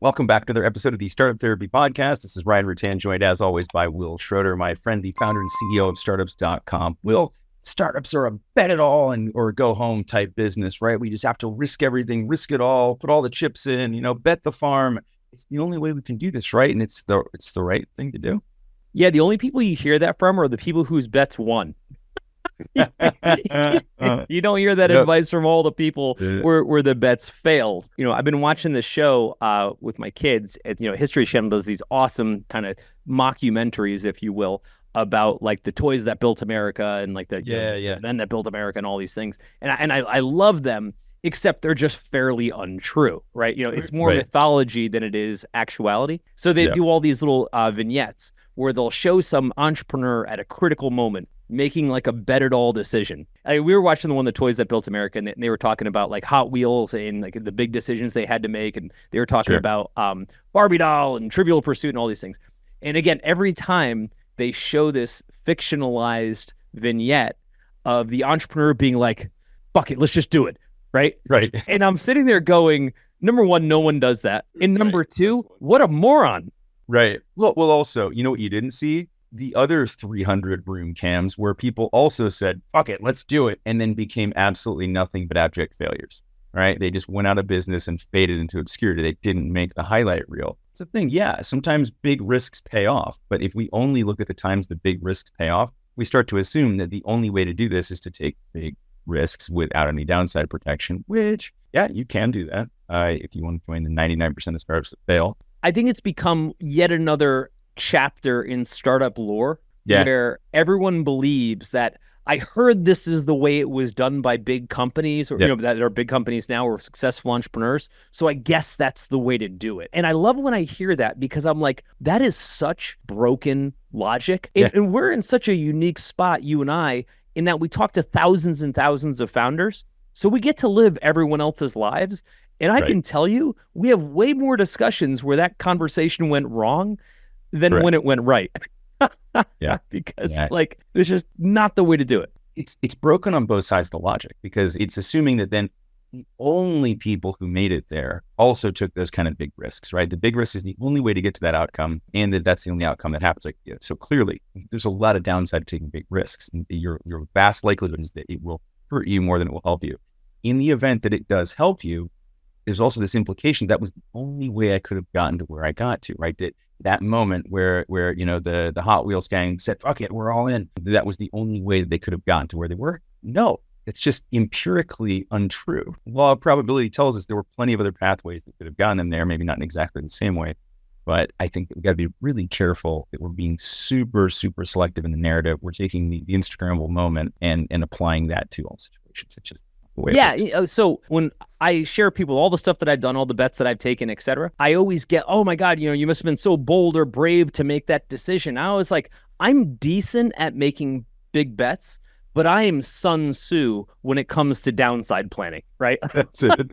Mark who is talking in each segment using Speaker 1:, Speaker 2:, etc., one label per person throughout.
Speaker 1: Welcome back to another episode of the Startup Therapy Podcast. This is Ryan Rutan, joined as always by Wil Schroter, my friend, the founder and CEO of startups.com. Wil, startups are a bet it all and or go home type business, right? We just have to risk everything, risk it all, put all the chips in, bet the farm. It's the only way we can do this, right? And it's the right thing to do.
Speaker 2: Yeah, the only people you hear that from are the people whose bets won. You don't hear that advice from all the people where the bets failed. I've been watching this show with my kids. History Channel does these awesome kind of mockumentaries, if you will, about like the toys that built America and like the men that built America and all these things. And I love them, except they're just fairly untrue, right? It's more mythology than it is actuality. So they do all these little vignettes where they'll show some entrepreneur at a critical moment making like a bet it all decision. We were watching the one, The Toys That Built America, and they were talking about like Hot Wheels and like the big decisions they had to make. And they were talking about Barbie doll and Trivial Pursuit and all these things. And again, every time they show this fictionalized vignette of the entrepreneur being like, fuck it, let's just do it. Right. And I'm sitting there going, number one, no one does that. And number two, what a moron.
Speaker 1: Right. Well, also, you know what you didn't see? The other 300 room cams where people also said, fuck it, let's do it. And then became absolutely nothing but abject failures, right? They just went out of business and faded into obscurity. They didn't make the highlight reel. It's the thing. Yeah, sometimes big risks pay off. But if we only look at the times the big risks pay off, we start to assume that the only way to do this is to take big risks without any downside protection, which, yeah, you can do that if you want to join the 99% of startups that fail.
Speaker 2: I think it's become yet another chapter in startup lore where everyone believes that I heard this is the way it was done by big companies or that are big companies now or successful entrepreneurs. So I guess that's the way to do it. And I love when I hear that because I'm like, that is such broken logic. And we're in such a unique spot, you and I, in that we talk to thousands and thousands of founders. So we get to live everyone else's lives. And I can tell you, we have way more discussions where that conversation went wrong than when it went right. Because like, it's just not the way to do it.
Speaker 1: It's broken on both sides of the logic because it's assuming that then the only people who made it there also took those kind of big risks, right? The big risk is the only way to get to that outcome and that's the only outcome that happens. So clearly there's a lot of downside to taking big risks. And your vast likelihood is that it will hurt you more than it will help you. In the event that it does help you, there's also this implication that was the only way I could have gotten to where I got to, right? That moment where the Hot Wheels gang said, fuck it, we're all in. That was the only way that they could have gotten to where they were. No, it's just empirically untrue. Law of probability tells us there were plenty of other pathways that could have gotten them there, maybe not in exactly the same way. But I think that we've got to be really careful that we're being super, super selective in the narrative. We're taking the Instagrammable moment and applying that to all situations. It's just
Speaker 2: so when I share people all the stuff that I've done, all the bets that I've taken, etc., I always get, oh my God, you must have been so bold or brave to make that decision. I was like, I'm decent at making big bets, but I am Sun Tzu when it comes to downside planning, right?
Speaker 1: That's it.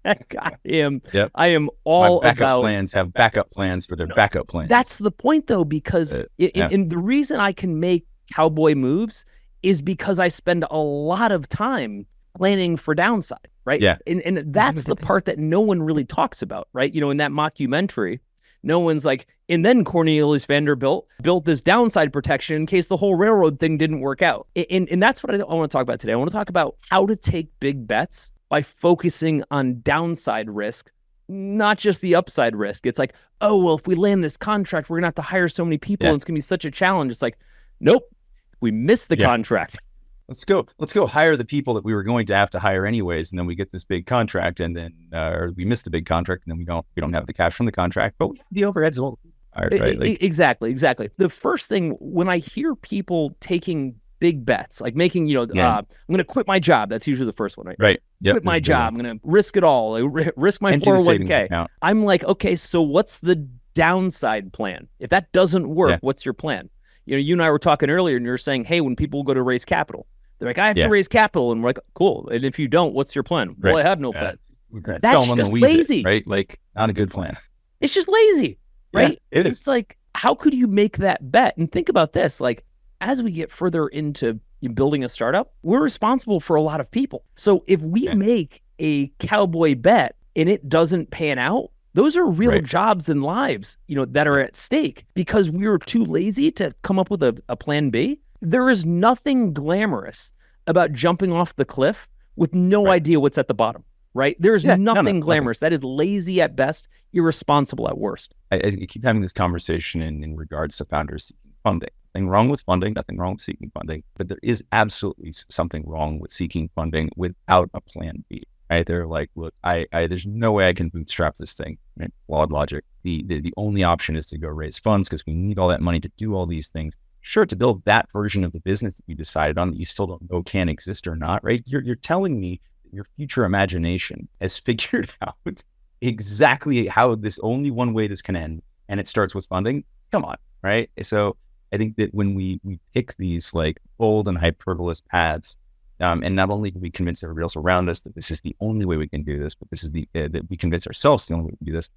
Speaker 2: I am all
Speaker 1: My backup
Speaker 2: about
Speaker 1: plans have backup plans for their backup plans.
Speaker 2: That's the point though, because and the reason I can make cowboy moves is because I spend a lot of time planning for downside, right?
Speaker 1: Yeah.
Speaker 2: And that's the part that no one really talks about, right? In that mockumentary, no one's like, and then Cornelius Vanderbilt built this downside protection in case the whole railroad thing didn't work out. And that's what I want to talk about today. I want to talk about how to take big bets by focusing on downside risk, not just the upside risk. It's like, oh, well, if we land this contract, we're going to have to hire so many people and it's going to be such a challenge. It's like, nope, we missed the contract.
Speaker 1: Let's go hire the people that we were going to have to hire anyways, and then we get this big contract, and then or we miss the big contract, and then we don't have the cash from the contract, but the overheads will. Right?
Speaker 2: Exactly. The first thing when I hear people taking big bets, like making, I'm going to quit my job. That's usually the first one, right?
Speaker 1: Right.
Speaker 2: Quit my job. I'm going to risk it all. Risk my 401k. I'm like, okay, so what's the downside plan? If that doesn't work, what's your plan? You and I were talking earlier, and you're saying, hey, when people go to raise capital, they're like, I have to raise capital. And we're like, cool. And if you don't, what's your plan? Well, I have no plan. That's just lazy.
Speaker 1: Right? Like, not a good plan.
Speaker 2: It's just lazy, right?
Speaker 1: Yeah, it is.
Speaker 2: It's like, how could you make that bet? And think about this, like, as we get further into building a startup, we're responsible for a lot of people. So if we make a cowboy bet and it doesn't pan out, Those are real jobs and lives, that are at stake because we were too lazy to come up with a plan B. There is nothing glamorous about jumping off the cliff with no idea what's at the bottom, right? There's nothing glamorous. That is lazy at best, irresponsible at worst.
Speaker 1: I keep having this conversation in regards to founders seeking funding. Nothing wrong with funding, nothing wrong with seeking funding, but there is absolutely something wrong with seeking funding without a plan B. Right? They're like, look, there's no way I can bootstrap this thing. Right? Flawed logic. The only option is to go raise funds because we need all that money to do all these things. Sure, to build that version of the business that you decided on that you still don't know can exist or not, right? You're telling me that your future imagination has figured out exactly how this only one way this can end, and it starts with funding. Come on, right? So I think that when we pick these like bold and hyperbolous paths, and not only do we convince everybody else around us that this is the only way we can do this, but this is that we convince ourselves the only way we can do this,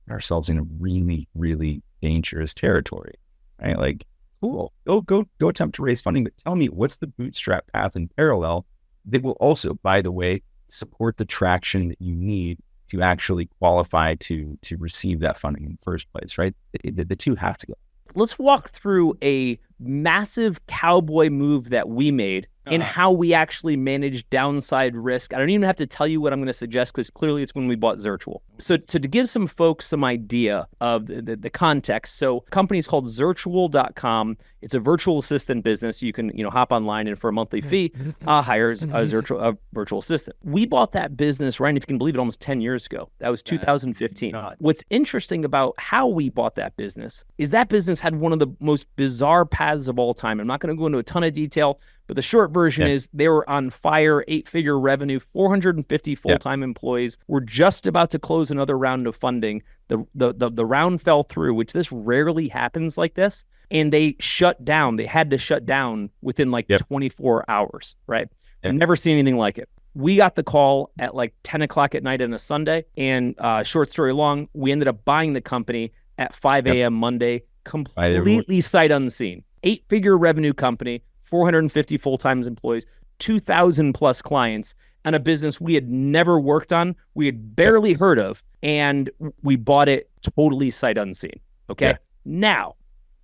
Speaker 1: ourselves in a really, really dangerous territory, right? Like, cool, go attempt to raise funding, but tell me what's the bootstrap path in parallel that will also, by the way, support the traction that you need to actually qualify to receive that funding in the first place, right? The two have to go.
Speaker 2: Let's walk through a massive cowboy move that we made and how we actually manage downside risk. I don't even have to tell you what I'm going to suggest because clearly it's when we bought Zirtual. So to give some folks some idea of the context, so a company is called Zirtual.com. It's a virtual assistant business. You can hop online and for a monthly fee hire a virtual assistant. We bought that business, Ryan, if you can believe it, almost 10 years ago. That was 2015. What's interesting about how we bought that business is that business had one of the most bizarre paths of all time. I'm not going to go into a ton of detail, but the short version is they were on fire, 8-figure revenue, 450 full-time employees. We're just about to close another round of funding. The round fell through, which this rarely happens like this. And they shut down. They had to shut down within 24 hours, right? I've never seen anything like it. We got the call at 10 o'clock at night on a Sunday. And short story long, we ended up buying the company at 5 a.m. Monday, completely sight unseen. 8-figure revenue company, 450 full-time employees, 2,000 plus clients, and a business we had never worked on, we had barely heard of, and we bought it totally sight unseen. Okay. Now,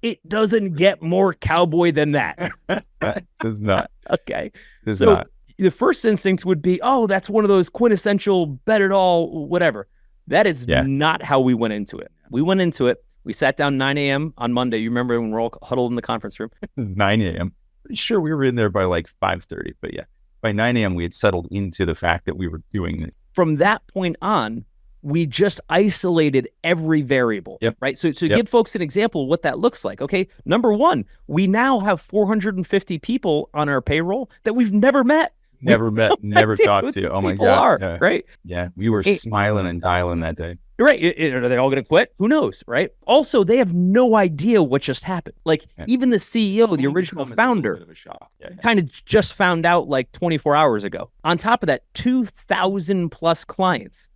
Speaker 2: it doesn't get more cowboy than that.
Speaker 1: It does not.
Speaker 2: Okay.
Speaker 1: It does not.
Speaker 2: The first instinct would be, oh, that's one of those quintessential bet it all, whatever. That is not how we went into it. We went into it. We sat down 9 a.m. on Monday. You remember when we're all huddled in the conference room?
Speaker 1: 9 a.m. Pretty sure we were in there by 5:30, but by 9 a.m. we had settled into the fact that we were doing this.
Speaker 2: From that point on, we just isolated every variable, right? So give folks an example of what that looks like, okay? Number one, we now have 450 people on our payroll that we've never met.
Speaker 1: Never talked to. Oh my God.
Speaker 2: Right?
Speaker 1: Yeah, we were smiling and dialing that day.
Speaker 2: Right. Are they all going to quit? Who knows, right? Also, they have no idea what just happened. Even the CEO, the original founder, kind of just found out 24 hours ago. On top of that, 2,000 plus clients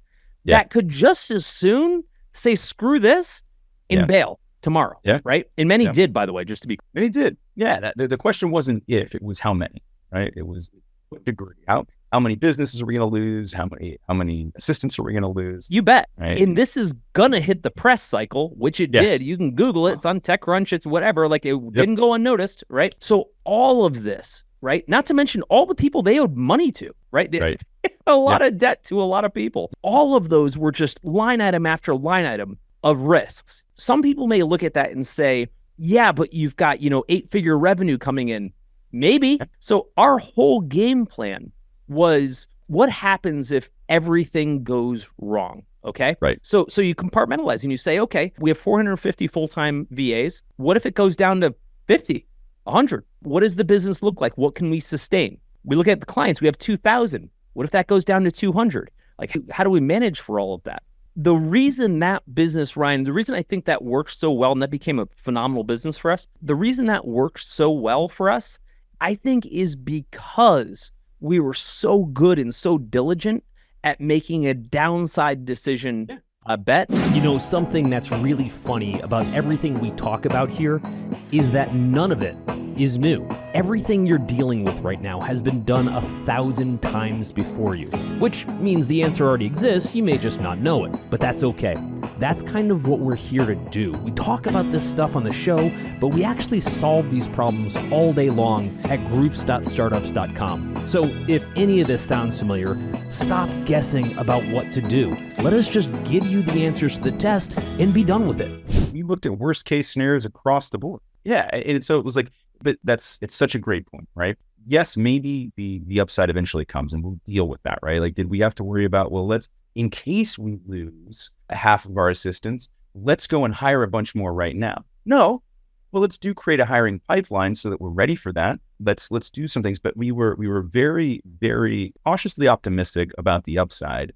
Speaker 2: that could just as soon say, screw this and bail tomorrow, right? And many did, by the way, just to be clear.
Speaker 1: Many did. Yeah, the question wasn't if, it was how many, right? It was what degree, how many businesses are we going to lose? How many assistants are we going to lose?
Speaker 2: You bet.
Speaker 1: Right?
Speaker 2: And this is going to hit the press cycle, which it did. You can Google it. It's on TechCrunch. It's whatever. It didn't go unnoticed, right? So all of this, right? Not to mention all the people they owed money to, right? They had a lot of debt to a lot of people. All of those were just line item after line item of risks. Some people may look at that and say, yeah, but you've got, 8-figure revenue coming in. Maybe. So our whole game plan was what happens if everything goes wrong, okay?
Speaker 1: Right.
Speaker 2: So you compartmentalize and you say, okay, we have 450 full-time VAs. What if it goes down to 50, 100? What does the business look like? What can we sustain? We look at the clients. We have 2,000. What if that goes down to 200? How do we manage for all of that? The reason that business, Ryan, the reason I think that works so well, and that became a phenomenal business for us, the reason that works so well for us, I think, is because we were so good and so diligent at making a downside decision bet. Something that's really funny about everything we talk about here is that none of it is new. Everything you're dealing with right now has been done 1,000 times before you, which means the answer already exists. You may just not know it, but that's okay. That's kind of what we're here to do. We talk about this stuff on the show, but we actually solve these problems all day long at groups.startups.com. So if any of this sounds familiar, stop guessing about what to do. Let us just give you the answers to the test and be done with it.
Speaker 1: We looked at worst case scenarios across the board. Yeah. And so it was like, but it's such a great point, right? Yes, maybe the upside eventually comes and we'll deal with that, right? Like, did we have to worry about, well, in case we lose half of our assistants, let's go and hire a bunch more right now. No, well, let's create a hiring pipeline so that we're ready for that. Let's do some things, but we were very, very cautiously optimistic about the upside,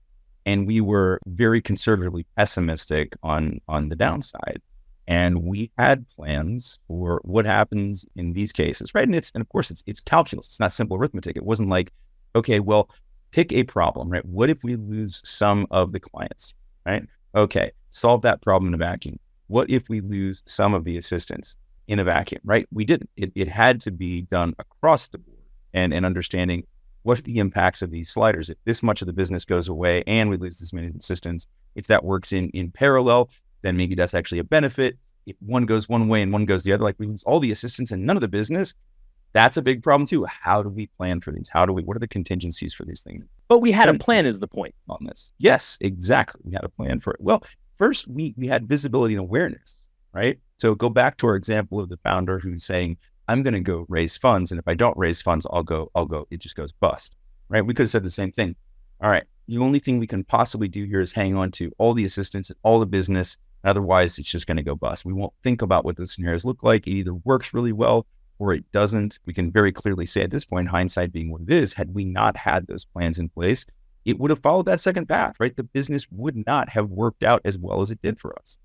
Speaker 1: and we were very conservatively pessimistic on the downside. And we had plans for what happens in these cases, right? And of course it's calculus. It's not simple arithmetic. It wasn't like, okay, well, pick a problem, right? What if we lose some of the clients, right? Okay, solve that problem in a vacuum. What if we lose some of the assistants in a vacuum, right? We didn't. It had to be done across the board and understanding what are the impacts of these sliders. If this much of the business goes away and we lose this many assistants, if that works in parallel, then maybe that's actually a benefit. If one goes one way and one goes the other, like we lose all the assistants and none of the business, that's a big problem too. How do we plan for these? What are the contingencies for these things?
Speaker 2: But we had a plan is the point.
Speaker 1: On this. Yes, exactly. We had a plan for it. Well, first we had visibility and awareness, right? So go back to our example of the founder who's saying, I'm going to go raise funds. And if I don't raise funds, I'll go, it just goes bust, right? We could have said the same thing. All right. The only thing we can possibly do here is hang on to all the assistants and all the business. Otherwise, it's just going to go bust. We won't think about what the scenarios look like. It either works really well or it doesn't. We can very clearly say at this point, hindsight being what it is, had we not had those plans in place, it would have followed that second path, right? The business would not have worked out as well as it did for us.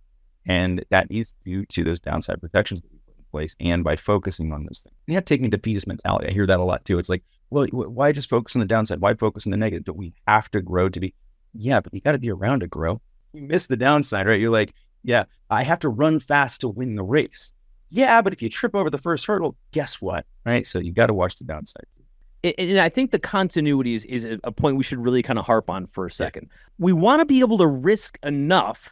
Speaker 1: And that is due to those downside protections that we put in place and by focusing on those things. And yeah, taking a defeatist mentality. I hear that a lot too. It's like, well, why just focus on the downside? Why focus on the negative? Don't we have to grow to be? Yeah, but you got to be around to grow. You miss the downside, right? You're like, yeah, I have to run fast to win the race. Yeah, but if you trip over the first hurdle, guess what? Right? So you got to watch the downside too.
Speaker 2: And I think the continuity is a point we should really kind of harp on for a second. We want to be able to risk enough,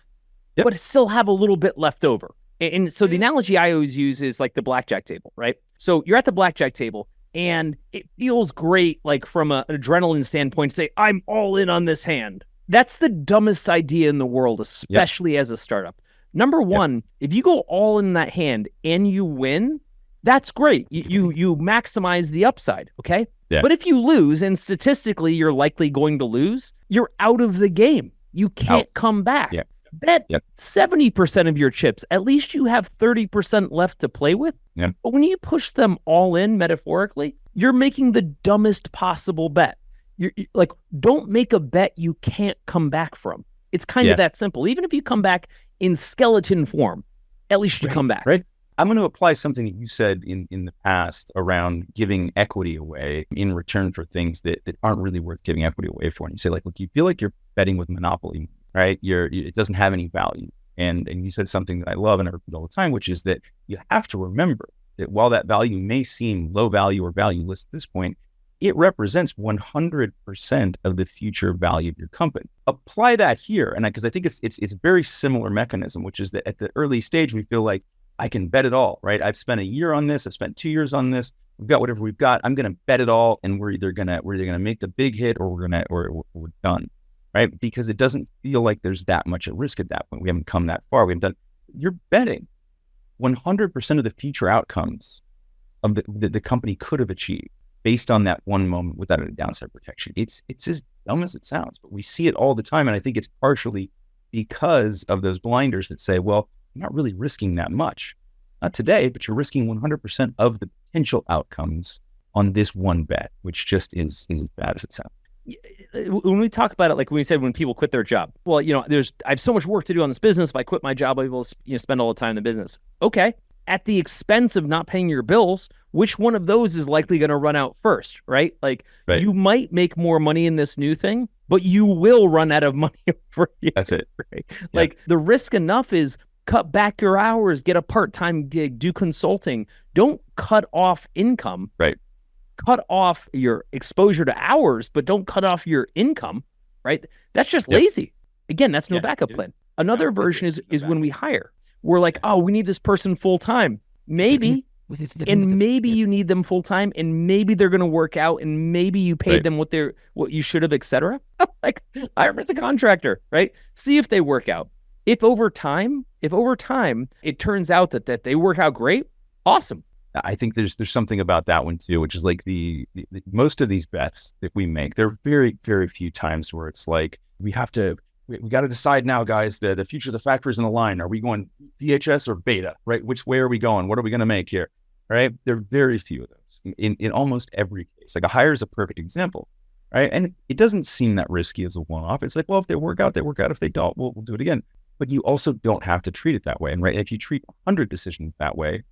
Speaker 2: but still have a little bit left over. And so the analogy I always use is like the blackjack table, right? So you're at the blackjack table and it feels great, like from an adrenaline standpoint, to say, I'm all in on this hand. That's the dumbest idea in the world, especially as a startup. Number one, if you go all in that hand and you win, that's great. You maximize the upside, okay?
Speaker 1: Yeah.
Speaker 2: But if you lose, and statistically you're likely going to lose, you're out of the game. You can't come back.
Speaker 1: Yeah.
Speaker 2: Bet 70% of your chips. At least you have 30% left to play with.
Speaker 1: Yeah.
Speaker 2: But when you push them all in, metaphorically, you're making the dumbest possible bet. You're like, don't make a bet you can't come back from. It's kind of that simple. Even if you come back in skeleton form, at least you come back.
Speaker 1: Right. I'm going to apply something that you said in the past around giving equity away in return for things that aren't really worth giving equity away for. And you say, like, look, you feel like you're betting with Monopoly, right? It doesn't have any value. And you said something that I love and I repeat all the time, which is that you have to remember that while that value may seem low value or valueless at this point, it represents 100% of the future value of your company. Apply that here. And because I think it's a very similar mechanism, which is that at the early stage, we feel like I can bet it all, right? I've spent a year on this. I've spent 2 years on this. We've got whatever we've got. I'm going to bet it all. And we're either going to make the big hit or we're done, right? Because it doesn't feel like there's that much at risk at that point. We haven't come that far. You're betting 100% of the future outcomes of the company could have achieved based on that one moment without a downside protection. It's as dumb as it sounds, but we see it all the time. And I think it's partially because of those blinders that say, well, you're not really risking that much. Not today, but you're risking 100% of the potential outcomes on this one bet, which just is as bad as it sounds.
Speaker 2: When we talk about it, like when we said, when people quit their job, well, I have so much work to do on this business. If I quit my job, I'll be able to spend all the time in the business. Okay. At the expense of not paying your bills, which one of those is likely going to run out first, right? Like you might make more money in this new thing, but you will run out of money for you.
Speaker 1: That's it.
Speaker 2: Right? Yeah. Like the risk enough is cut back your hours, get a part-time gig, do consulting. Don't cut off income.
Speaker 1: Right.
Speaker 2: Cut off your exposure to hours, but don't cut off your income, right? That's just lazy. Again, that's no backup plan. Another version is when we hire. We're like, oh, we need this person full time. Maybe, and maybe you need them full time, and maybe they're going to work out, and maybe you paid them what you should have, etc. Like, hire them as a contractor, right? See if they work out. If over time it turns out that they work out great, awesome.
Speaker 1: I think there's something about that one too, which is like the most of these bets that we make, there are very, very few times where it's like, we got to decide now, guys, the future of the factory is in the line. Are we going VHS or beta, right? Which way are we going? What are we going to make here, right? There are very few of those in almost every case. Like a hire is a perfect example, right? And it doesn't seem that risky as a one-off. It's like, well, if they work out, they work out. If they don't, we'll do it again. But you also don't have to treat it that way. And right, if you treat 100 decisions that way,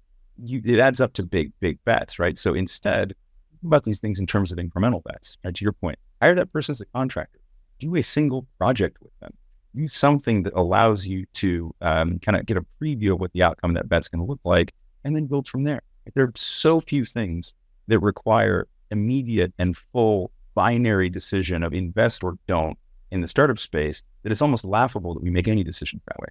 Speaker 1: it adds up to big bets, right? So instead, think about these things in terms of incremental bets, right? To your point, hire that person as a contractor, do a single project with them, do something that allows you to kind of get a preview of what the outcome of that bet's going to look like, and then build from there. There are so few things that require immediate and full binary decision of invest or don't in the startup space that it's almost laughable that we make any decisions that way.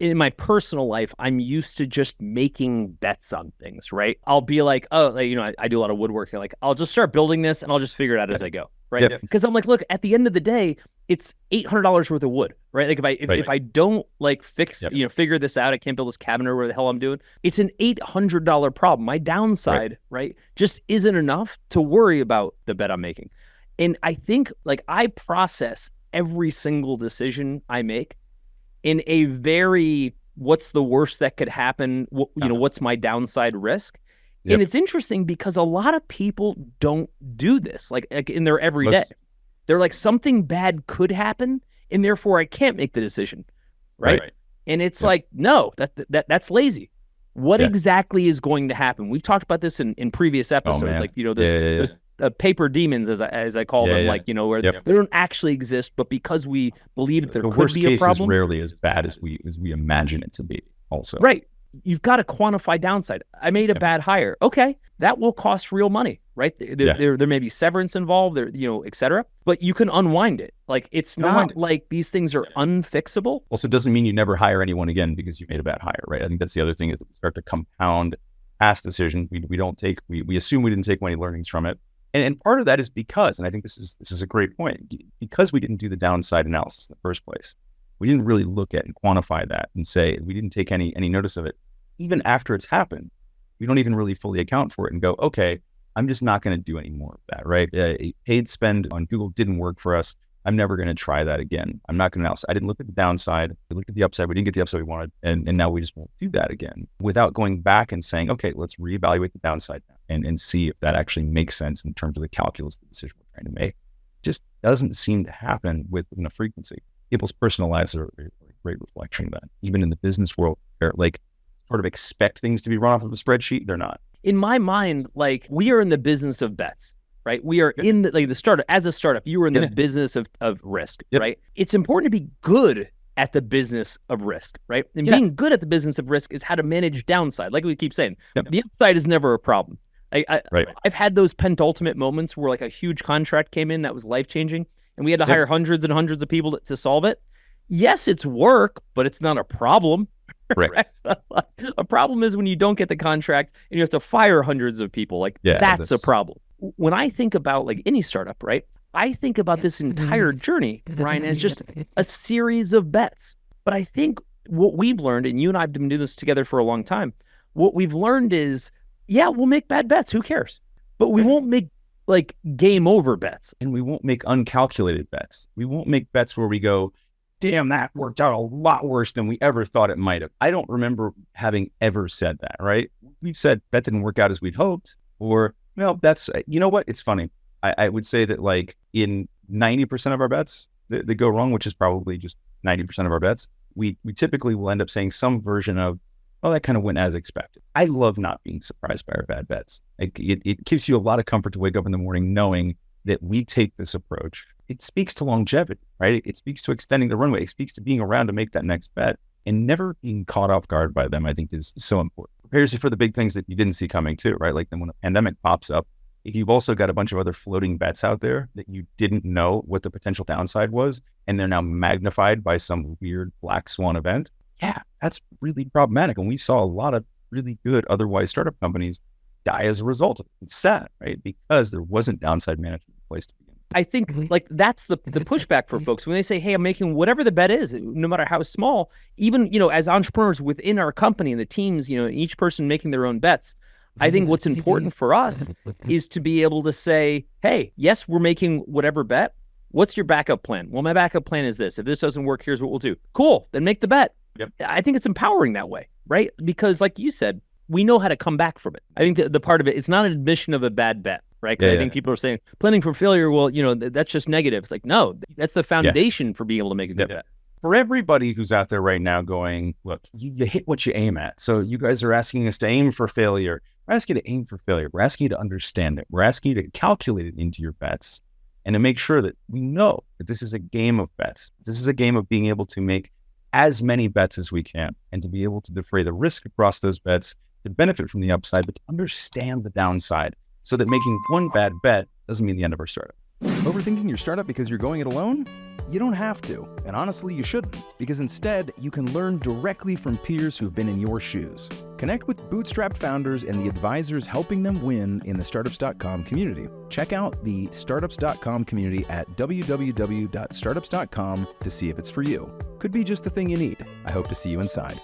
Speaker 2: In my personal life, I'm used to just making bets on things, right? I'll be like, oh, I do a lot of woodworking. Like, I'll just start building this and I'll just figure it out as I go, right? Because I'm like, look, at the end of the day, it's $800 worth of wood, right? Like if I don't like fix, figure this out, I can't build this cabinet or whatever the hell I'm doing. It's an $800 problem. My downside, right, just isn't enough to worry about the bet I'm making. And I think like I process every single decision I make in a very, what's the worst that could happen? What's my downside risk? And it's interesting because a lot of people don't do this like in their everyday. They're like, something bad could happen, and therefore I can't make the decision, right? And it's like, no, that's lazy. What exactly is going to happen? We've talked about this in previous episodes, like there's paper demons, as I call them, like where they don't actually exist, but because we believe that there could be a problem. The worst case is rarely
Speaker 1: as bad as we imagine it to be. Also,
Speaker 2: right? You've got to quantify downside. I made a bad hire. Okay, that will cost real money, right? There may be severance involved, et cetera. But you can unwind it. Like it's not like these things are unfixable.
Speaker 1: Also, doesn't mean you never hire anyone again because you made a bad hire, right? I think that's the other thing is that we start to compound past decisions. We assume we didn't take any learnings from it. And part of that is because, and I think this is a great point, because we didn't do the downside analysis in the first place. We didn't really look at and quantify that and say, we didn't take any notice of it. Even after it's happened, we don't even really fully account for it and go, okay, I'm just not going to do any more of that, right? A paid spend on Google didn't work for us. I'm never going to try that again. I'm not going to, I didn't look at the downside. We looked at the upside. We didn't get the upside we wanted. And now we just won't do that again without going back and saying, okay, let's reevaluate the downside now and see if that actually makes sense in terms of the calculus of the decision we're trying to make. It just doesn't seem to happen with enough frequency. People's personal lives are a great reflection of that. Even in the business world, they're like sort of expect things to be run off of a spreadsheet. They're not.
Speaker 2: In my mind, like we are in the business of bets. Right. We are in the startup. As a startup, you are in the business of risk, right? It's important to be good at the business of risk, right? And being good at the business of risk is how to manage downside. Like we keep saying, the upside is never a problem. I've had those penultimate moments where like a huge contract came in that was life-changing and we had to hire hundreds and hundreds of people to solve it. Yes, it's work, but it's not a problem. Right. A problem is when you don't get the contract and you have to fire hundreds of people. Like that's a problem. When I think about like any startup, right, I think about this entire journey, Ryan, as just a series of bets. But I think what we've learned, and you and I have been doing this together for a long time, what we've learned is, we'll make bad bets. Who cares? But we won't make like game over bets.
Speaker 1: And we won't make uncalculated bets. We won't make bets where we go, damn, that worked out a lot worse than we ever thought it might have. I don't remember having ever said that, right? We've said that didn't work out as we'd hoped, or well, that's, you know what? It's funny. I would say that like in 90% of our bets that go wrong, which is probably just 90% of our bets, we typically will end up saying some version of, oh, that kind of went as expected. I love not being surprised by our bad bets. Like it gives you a lot of comfort to wake up in the morning knowing that we take this approach. It speaks to longevity, right? It speaks to extending the runway. It speaks to being around to make that next bet and never being caught off guard by them, I think is so important. Prepares you for the big things that you didn't see coming too, right? Like then when a pandemic pops up if you've also got a bunch of other floating bets out there that you didn't know what the potential downside was, and they're now magnified by some weird black swan event, yeah, that's really problematic. And we saw a lot of really good otherwise startup companies die as a result of it. It's sad, right? Because there wasn't downside management in place to begin with.
Speaker 2: I think like that's the pushback for folks when they say, hey, I'm making whatever the bet is, no matter how small, even, as entrepreneurs within our company and the teams, each person making their own bets. I think what's important for us is to be able to say, hey, yes, we're making whatever bet. What's your backup plan? Well, my backup plan is this. If this doesn't work, here's what we'll do. Cool. Then make the bet.
Speaker 1: Yep.
Speaker 2: I think it's empowering that way, right? Because like you said, we know how to come back from it. I think the part of it, it's not an admission of a bad bet, right? Because I think people are saying planning for failure, well, that's just negative. It's like, no, that's the foundation for being able to make a good bet.
Speaker 1: For everybody who's out there right now going, look, you hit what you aim at. So you guys are asking us to aim for failure. We're asking you to aim for failure. We're asking you to understand it. We're asking you to calculate it into your bets and to make sure that we know that this is a game of bets. This is a game of being able to make as many bets as we can and to be able to defray the risk across those bets, to benefit from the upside, but to understand the downside so that making one bad bet doesn't mean the end of our startup.
Speaker 3: Overthinking your startup because you're going it alone? You don't have to, and honestly, you shouldn't, because instead, you can learn directly from peers who've been in your shoes. Connect with bootstrapped founders and the advisors helping them win in the Startups.com community. Check out the Startups.com community at www.startups.com to see if it's for you. Could be just the thing you need. I hope to see you inside.